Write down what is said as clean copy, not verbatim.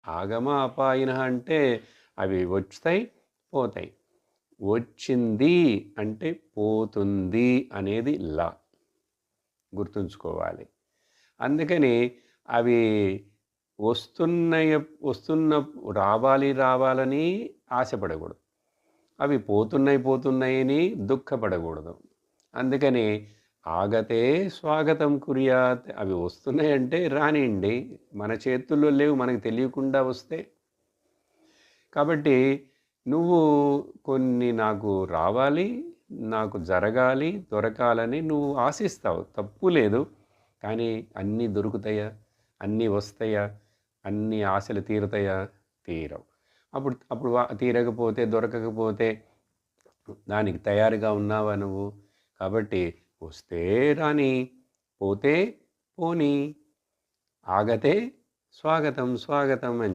ఆగమాపాయినః అంటే అవి వస్తాయి, పోతాయి. వచ్చింది అంటే పోతుంది అనేది లా. గుర్తుంచుకోవాలి. అందుకని అవి వస్తున్నయ వస్తున్న రావాలి రావాలని ఆశపడకూడదు. అవి పోతున్నాయని దుఃఖపడకూడదు. అందుకని ఆగతే స్వాగతం కుర్యాత్. అవి వస్తున్నాయంటే రానియండి. మన చేతుల్లో లేవు, మనకు తెలియకుండా వస్తే. కాబట్టి నువ్వు కొన్ని నాకు రావాలి, నాకు జరగాలి, దొరకాలని నువ్వు ఆశిస్తావు. తప్పు లేదు. కానీ అన్నీ దొరుకుతాయా? అన్నీ వస్తాయా? అన్ని ఆశలు తీరుతాయా? తీరవు. అప్పుడు అప్పుడు తీరకపోతే, దొరకకపోతే దానికి తయారుగా ఉన్నావా నువ్వు? కాబట్టి వస్తే రాని, పోతే పోనీ, ఆగతే స్వాగతం స్వాగతం అని